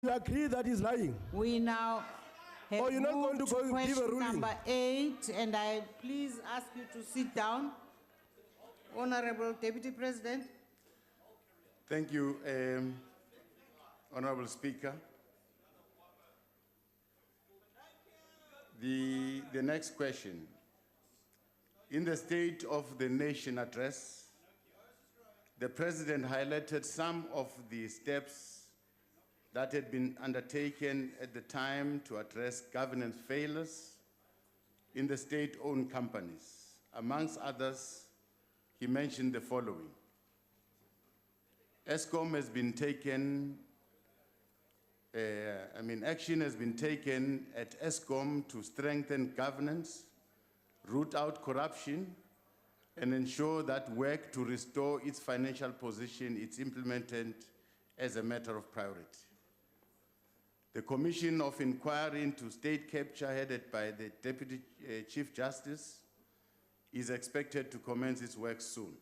You agree that he's lying? We now have Oh, you're not going to moved go give a question ruling? number 8, and I please ask you to sit down. Honorable Deputy President. Thank you, Honorable Speaker. The next question. In the State of the Nation address, the President highlighted some of the steps that had been undertaken at the time to address governance failures in the state-owned companies. Amongst others, he mentioned the following. action has been taken at ESCOM to strengthen governance, root out corruption, and ensure that work to restore its financial position is implemented as a matter of priority. The Commission of Inquiry into State Capture, headed by the Deputy Chief Justice, is expected to commence its work soon.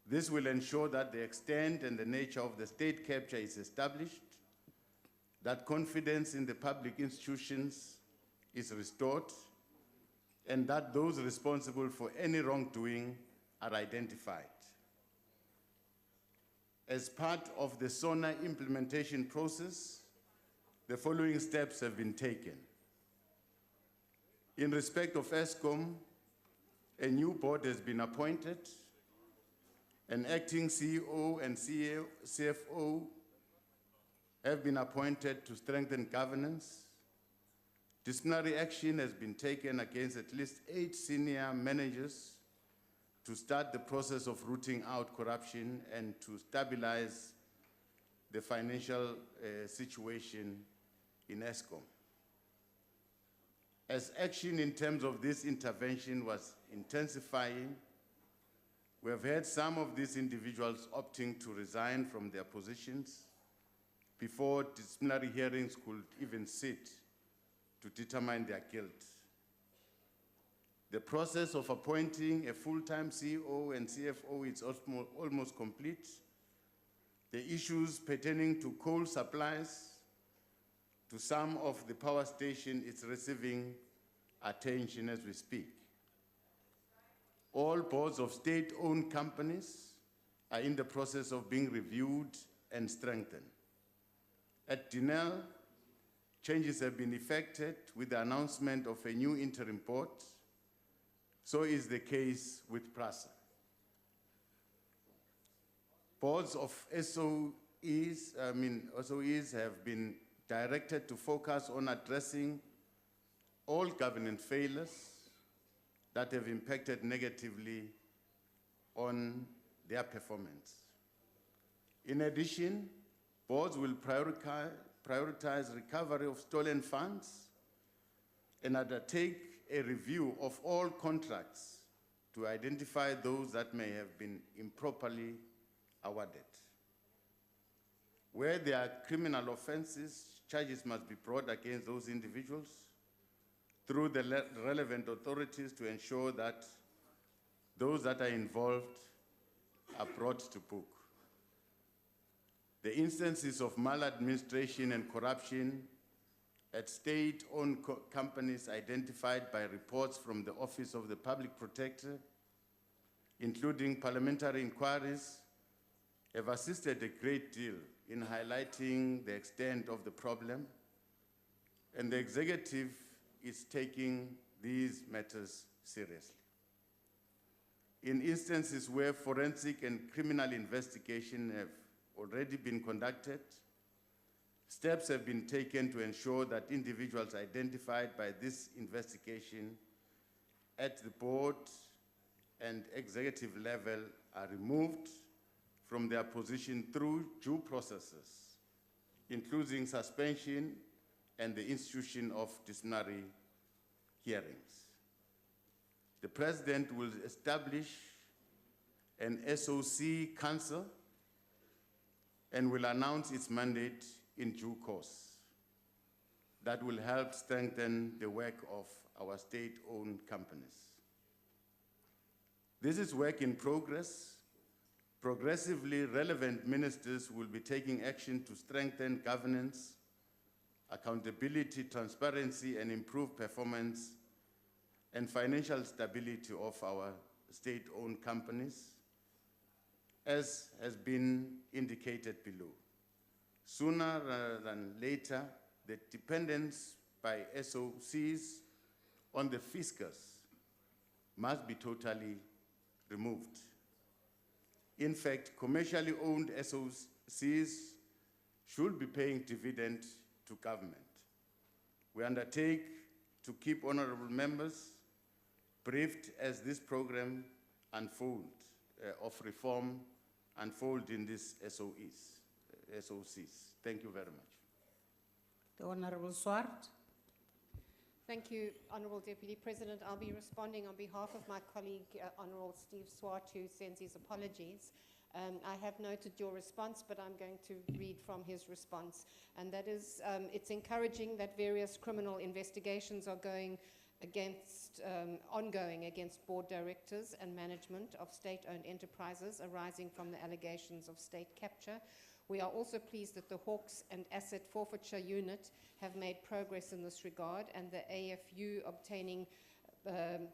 This will ensure that the extent and the nature of the state capture is established, that confidence in the public institutions is restored, and that those responsible for any wrongdoing are identified. As part of the SONA implementation process, the following steps have been taken. In respect of ESCOM, a new board has been appointed. An acting CEO and CFO have been appointed to strengthen governance. Disciplinary action has been taken against at least 8 senior managers to start the process of rooting out corruption and to stabilize the financial situation in ESCOM. As action in terms of this intervention was intensifying, we have had some of these individuals opting to resign from their positions before disciplinary hearings could even sit to determine their guilt. The process of appointing a full-time CEO and CFO is almost complete. The issues pertaining to coal supplies to some of the power station is receiving attention as we speak. All boards of state-owned companies are in the process of being reviewed and strengthened. At Denel, changes have been effected with the announcement of a new interim board. So is the case with PRASA. Boards of SOEs have been directed to focus on addressing all governance failures that have impacted negatively on their performance. In addition, boards will prioritize recovery of stolen funds and undertake a review of all contracts to identify those that may have been improperly awarded. Where there are criminal offenses, charges must be brought against those individuals through the relevant authorities to ensure that those that are involved are brought to book. The instances of maladministration and corruption at state-owned companies identified by reports from the Office of the Public Protector, including parliamentary inquiries, have assisted a great deal in highlighting the extent of the problem, and the executive is taking these matters seriously. In instances where forensic and criminal investigation have already been conducted, steps have been taken to ensure that individuals identified by this investigation at the board and executive level are removed from their position through due processes, including suspension and the institution of disciplinary hearings. The President will establish an SOC council and will announce its mandate in due course. That will help strengthen the work of our state-owned companies. This is work in progress, Progressively relevant ministers will be taking action to strengthen governance, accountability, transparency, and improve performance and financial stability of our state-owned companies, as has been indicated below. Sooner rather than later, the dependence by SOCs on the fiscus must be totally removed. In fact, commercially owned SOCs should be paying dividend to government. We undertake to keep honorable members briefed as this program of reform unfold in these SOCs. Thank you very much. The Honorable Swart. Thank you, Honourable Deputy President. I'll be responding on behalf of my colleague, Honourable Steve Swart, who sends his apologies. I have noted your response, but I'm going to read from his response. And that is, it's encouraging that various criminal investigations are ongoing against board directors and management of state-owned enterprises arising from the allegations of state capture. We are also pleased that the Hawks and Asset Forfeiture Unit have made progress in this regard, and the AFU obtaining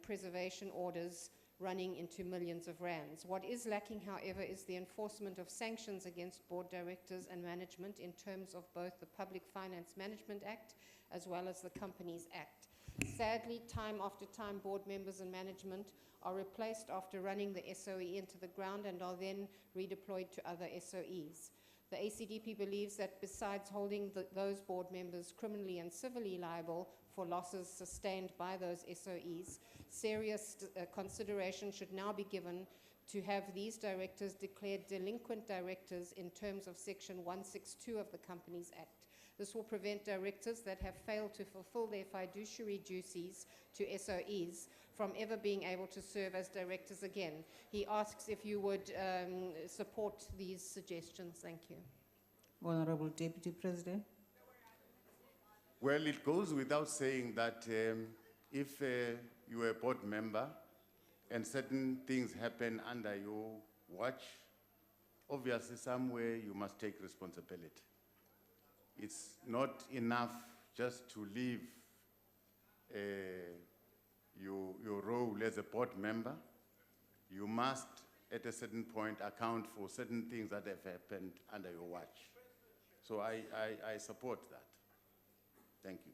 preservation orders running into millions of rands. What is lacking, however, is the enforcement of sanctions against board directors and management in terms of both the Public Finance Management Act as well as the Companies Act. Sadly, time after time, board members and management are replaced after running the SOE into the ground and are then redeployed to other SOEs. The ACDP believes that besides holding those board members criminally and civilly liable for losses sustained by those SOEs, serious consideration should now be given to have these directors declared delinquent directors in terms of Section 162 of the Companies Act. This will prevent directors that have failed to fulfill their fiduciary duties to SOEs from ever being able to serve as directors again. He asks if you would support these suggestions. Thank you. Honorable Deputy President. Well, it goes without saying that if you are a board member and certain things happen under your watch, obviously somewhere you must take responsibility. It's not enough just to leave your role as a board member. You must, at a certain point, account for certain things that have happened under your watch. So I support that. Thank you.